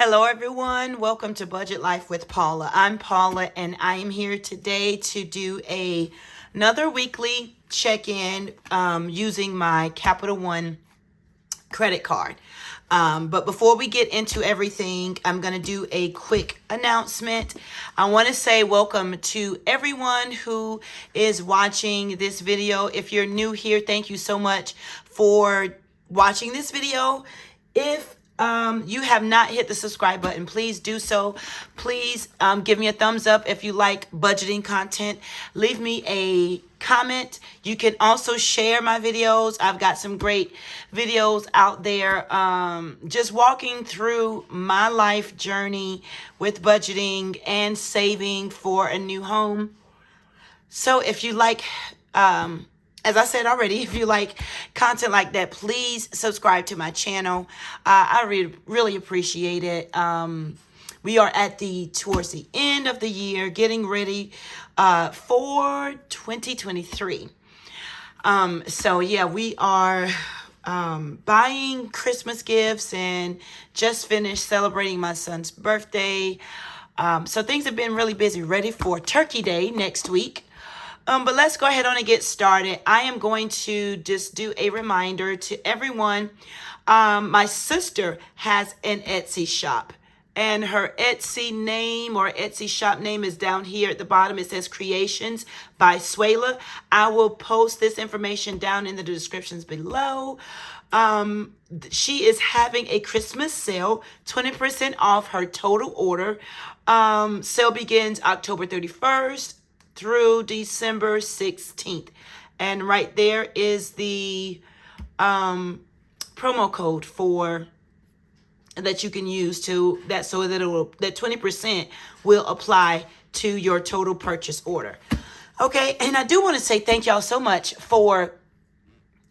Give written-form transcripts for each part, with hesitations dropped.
Hello, everyone. Welcome to Budget Life with Paula. I'm Paula, and I am here today to do another weekly check-in using my Capital One credit card. But before we get into everything, I'm going to do a quick announcement. I want to say welcome to everyone who is watching this video. If you're new here, thank you so much for watching this video. If you have not hit the subscribe button, please do so. Please give me a thumbs up if you like budgeting content. Leave me a comment. You can also share my videos. I've got some great videos out there just walking through my life journey with budgeting and saving for a new home. So if you like as I said already, if you like content like that, please subscribe to my channel. I really appreciate it. We are towards the end of the year, getting ready for 2023. So yeah, we are buying Christmas gifts and just finished celebrating my son's birthday. So things have been really busy, ready for Turkey Day next week. But let's go ahead on and get started. I am going to just do a reminder to everyone. My sister has an Etsy shop, and her Etsy name or Etsy shop name is down here at the bottom. It says Creations by Suela. I will post this information down in the descriptions below. She is having a Christmas sale, 20% off her total order. Sale begins October 31st. Through December 16th. And right there is the promo code for that you can use to that so that that 20% will apply to your total purchase order. Okay, and I do want to say thank y'all so much for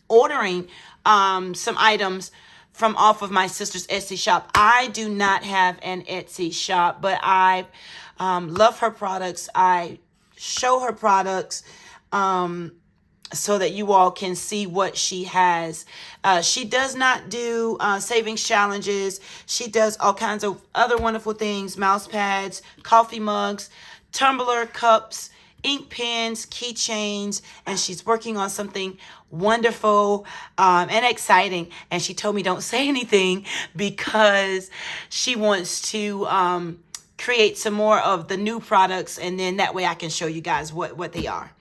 ordering some items from off of my sister's Etsy shop. I do not have an Etsy shop, but I love her products. I show her products so that you all can see what she has. She does not do savings challenges. She does all kinds of other wonderful things: mouse pads, coffee mugs, tumbler cups, ink pens, keychains, and she's working on something wonderful and exciting. And she told me don't say anything because she wants to create some more of the new products, and then that way I can show you guys what they are.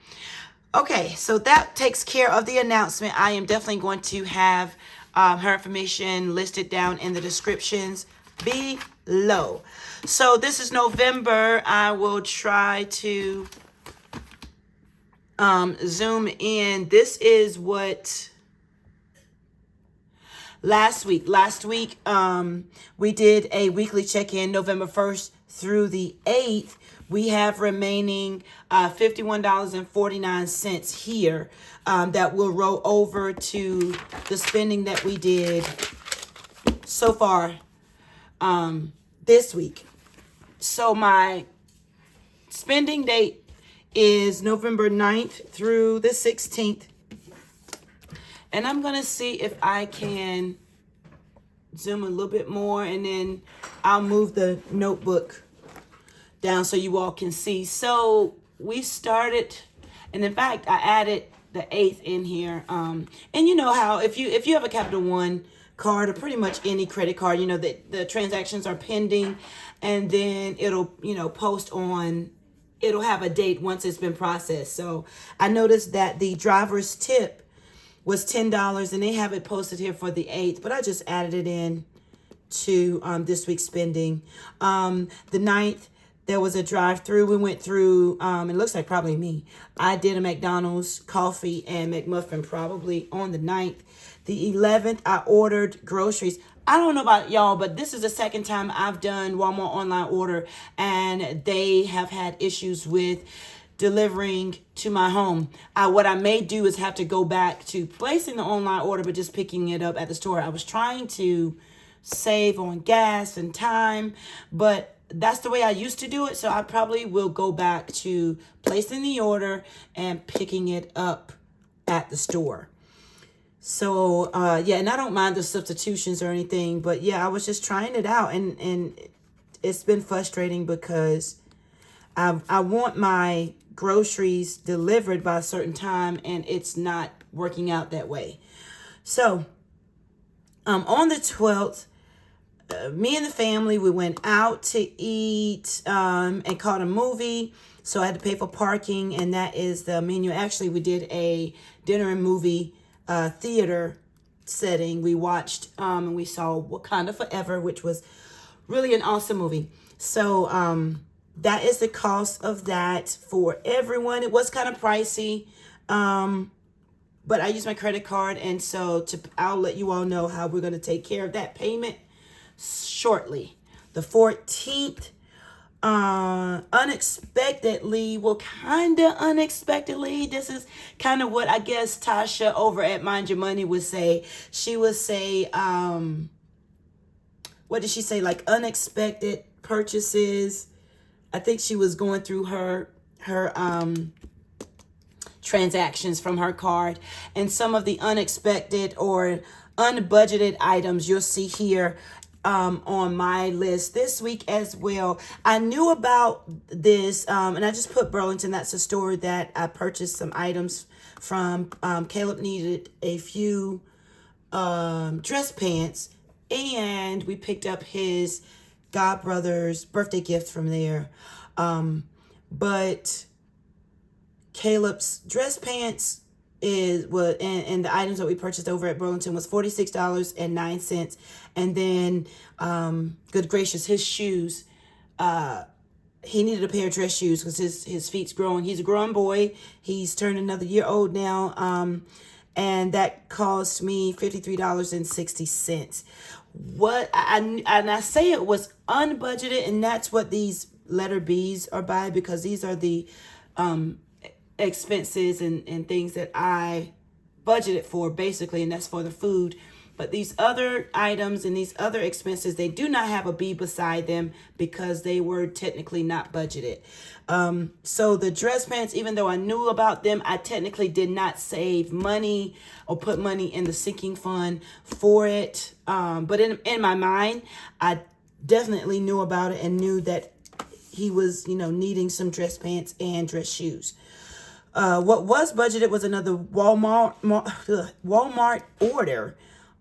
Okay, so that takes care of the announcement. I am definitely going to have her information listed down in the descriptions below. So this is November. I will try to zoom in. This is what last week we did a weekly check-in November 1st through the 8th. We have remaining $51.49 here that will roll over to the spending that we did so far this week. So my spending date is November 9th through the 16th. And I'm going to see if I can zoom a little bit more, and then I'll move the notebook down so you all can see. So we started, and in fact, I added the 8th in here. And you know how if you have a Capital One card or pretty much any credit card, you know that the transactions are pending, and then it'll post on. It'll have a date once it's been processed. So I noticed that the driver's tip was $10, and they have it posted here for the 8th, but I just added it in to this week's spending. The 9th, there was a drive-through. We went through, it looks like probably me. I did a McDonald's coffee and McMuffin probably on the 9th. The 11th, I ordered groceries. I don't know about y'all, but this is the second time I've done Walmart online order, and they have had issues with delivering to my home. What I may do is have to go back to placing the online order, but just picking it up at the store. I was trying to save on gas and time, but that's the way I used to do it. So I probably will go back to placing the order and picking it up at the store. So, yeah, and I don't mind the substitutions or anything, but yeah, I was just trying it out, and it's been frustrating because I want my groceries delivered by a certain time, and it's not working out that way. So, on the 12th, me and the family, we went out to eat and caught a movie. So I had to pay for parking, and that is the menu. Actually, we did a dinner and movie theater setting. We watched and we saw Wakanda Forever, which was really an awesome movie. So that is the cost of that for everyone. It was kind of pricey, but I used my credit card, and so I'll let you all know how we're going to take care of that payment shortly. The 14th, unexpectedly, well, kind of unexpectedly, this is kind of what I guess Tasha over at Mind Your Money would say. She would say, what did she say? Like unexpected purchases. I think she was going through her transactions from her card, and some of the unexpected or unbudgeted items you'll see here on my list this week as well. I knew about this, and I just put Burlington. That's a store that I purchased some items from. Caleb needed a few dress pants, and we picked up his godbrother's birthday gift from there. But Caleb's dress pants is what, and the items that we purchased over at Burlington was $46.09. And then, good gracious, his shoes, he needed a pair of dress shoes because his feet's growing. He's a grown boy. He's turned another year old now. And that cost me $53.60. I say it was unbudgeted, and that's what these letter B's are by, because these are the expenses and things that I budgeted for basically, and that's for the food. But these other items and these other expenses, they do not have a B beside them because they were technically not budgeted. So the dress pants, even though I knew about them, I technically did not save money or put money in the sinking fund for it. But in my mind, I definitely knew about it and knew that he was, needing some dress pants and dress shoes. What was budgeted was another Walmart order.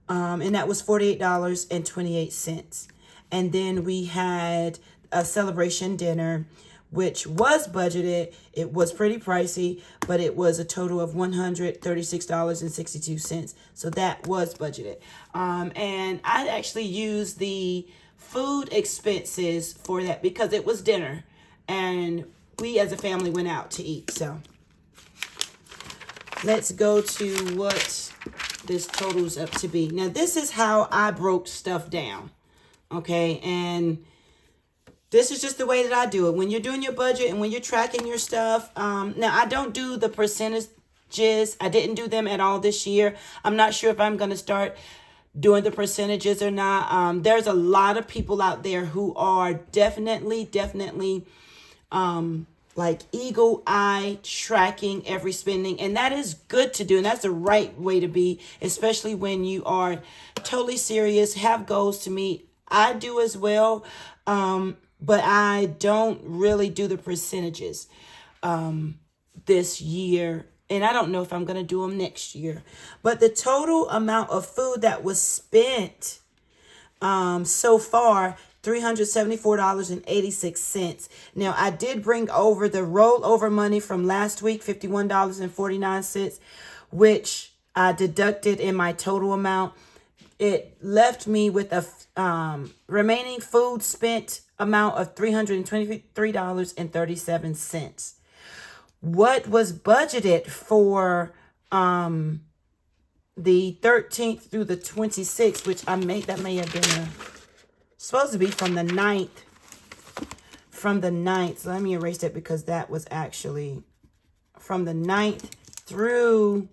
And that was $48.28. And then we had a celebration dinner, which was budgeted. It was pretty pricey, but it was a total of $136.62. So that was budgeted. And I actually used the food expenses for that because it was dinner, and we as a family went out to eat. So let's go to what this totals up to be. Now, this is how I broke stuff down. Okay. And this is just the way that I do it. When you're doing your budget and when you're tracking your stuff. Now, I don't do the percentages. I didn't do them at all this year. I'm not sure if I'm going to start doing the percentages or not. There's a lot of people out there who are definitely, like eagle eye tracking every spending, and that is good to do, and that's the right way to be, especially when you are totally serious, have goals to meet. I do as well, but I don't really do the percentages this year, and I don't know if I'm going to do them next year. But the total amount of food that was spent so far, $374.86. Now, I did bring over the rollover money from last week, $51.49, which I deducted in my total amount. It left me with a remaining food spent amount of $323.37. What was budgeted for the 13th through the 26th, which that may have been supposed to be from the 9th. So let me erase that because that was actually from the 9th through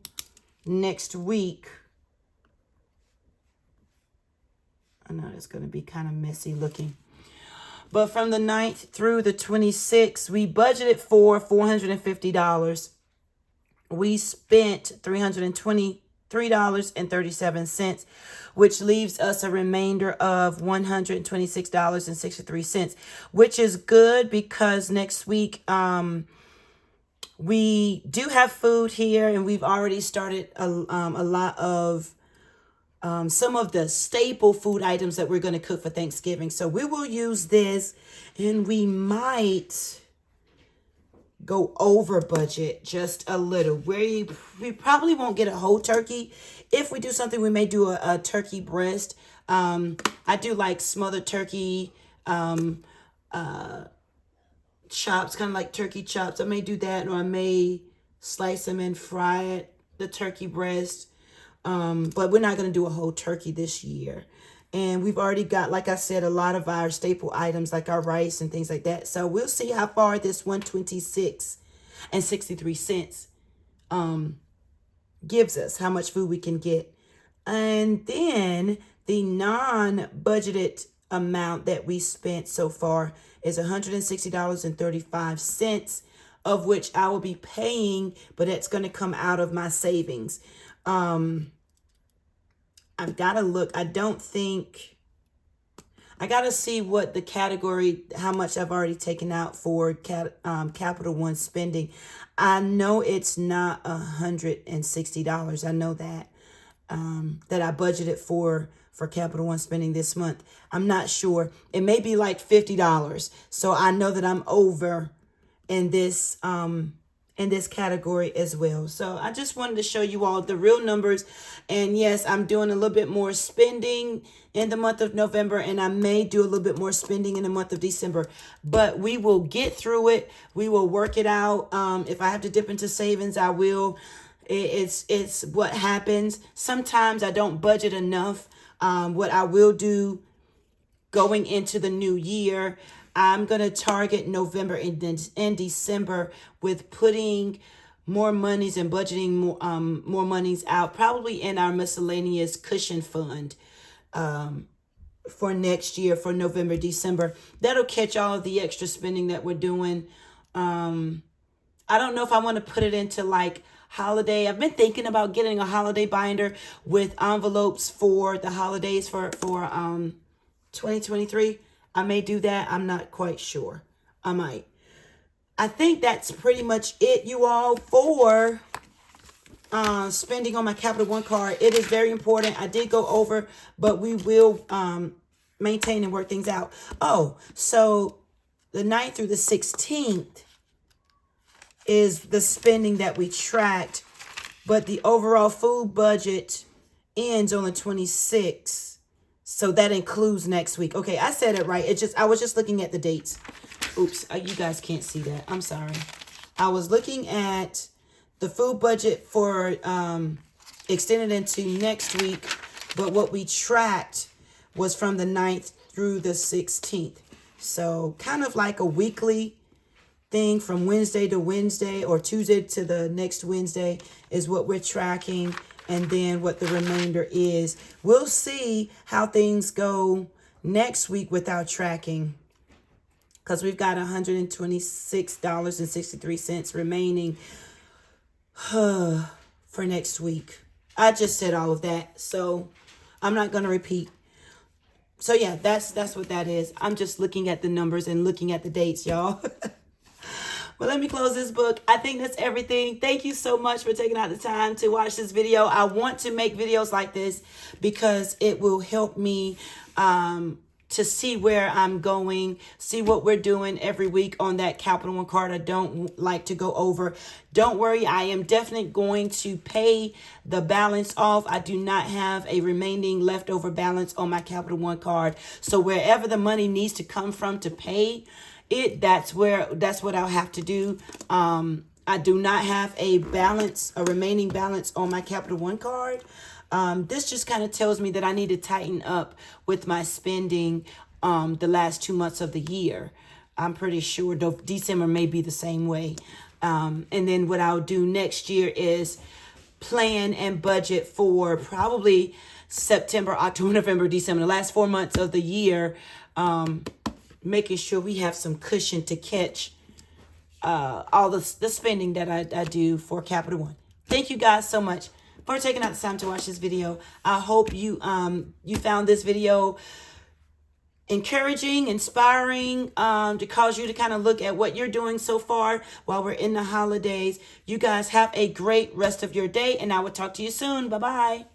next week. I know it's going to be kind of messy looking. But from the 9th through the 26th, we budgeted for $450. We spent $320 $3.37, which leaves us a remainder of $126.63, which is good because next week we do have food here, and we've already started a lot of some of the staple food items that we're going to cook for Thanksgiving. So we will use this, and we might go over budget just a little. We probably won't get a whole turkey. If we do something, we may do a turkey breast. I do like smothered turkey chops, kind of like turkey chops. I may do that, or I may slice them and fry it, the turkey breast. But we're not going to do a whole turkey this year. And we've already got, like I said, a lot of our staple items like our rice and things like that. So we'll see how far this 126.63 cents gives us, how much food we can get. And then the non-budgeted amount that we spent so far is $160.35, of which I will be paying, but it's going to come out of my savings. I've got to look. I got to see what the category, how much I've already taken out for Capital One spending. I know it's not $160. I know that, that I budgeted for Capital One spending this month. I'm not sure. It may be like $50. So I know that I'm over in this category as well. So I just wanted to show you all the real numbers. And yes, I'm doing a little bit more spending in the month of November, and I may do a little bit more spending in the month of December, but we will get through it. We will work it out. If I have to dip into savings, I will. It's what happens. Sometimes I don't budget enough. What I will do going into the new year, I'm going to target November and December with putting more monies and budgeting more monies out, probably in our miscellaneous cushion fund for next year, for November, December. That'll catch all of the extra spending that we're doing. I don't know if I want to put it into like holiday. I've been thinking about getting a holiday binder with envelopes for the holidays for 2023. I may do that. I'm not quite sure. I might. I think that's pretty much it, you all, for spending on my Capital One card. It is very important. I did go over, but we will maintain and work things out. Oh, so the 9th through the 16th is the spending that we tracked, but the overall food budget ends on the 26th. So that includes next week. Okay, I said it right. I was just looking at the dates. Oops, you guys can't see that. I'm sorry. I was looking at the food budget for extended into next week, but what we tracked was from the 9th through the 16th. So kind of like a weekly thing from Wednesday to Wednesday, or Tuesday to the next Wednesday is what we're tracking. And then what the remainder is. We'll see how things go next week without tracking, because we've got $126.63 remaining for next week. I just said all of that, so I'm not going to repeat. So yeah, that's what that is. I'm just looking at the numbers and looking at the dates, y'all. Well, let me close this book. I think that's everything. Thank you so much for taking out the time to watch this video. I want to make videos like this because it will help me to see where I'm going, see what we're doing every week on that Capital One card. I don't like to go over. Don't worry, I am definitely going to pay the balance off. I do not have a remaining leftover balance on my Capital One card. So wherever the money needs to come from to pay it, that's what I'll have to do. I do not have a remaining balance on my Capital One card. This just kind of tells me that I need to tighten up with my spending the last 2 months of the year. I'm pretty sure December may be the same way. And then what I'll do next year is plan and budget for probably September, October, November, December, the last 4 months of the year, making sure we have some cushion to catch all the spending that I do for Capital One. Thank you guys so much for taking out the time to watch this video. I hope you you found this video encouraging, inspiring, to cause you to kind of look at what you're doing so far while we're in the holidays. You guys have a great rest of your day, and I will talk to you soon. Bye-bye.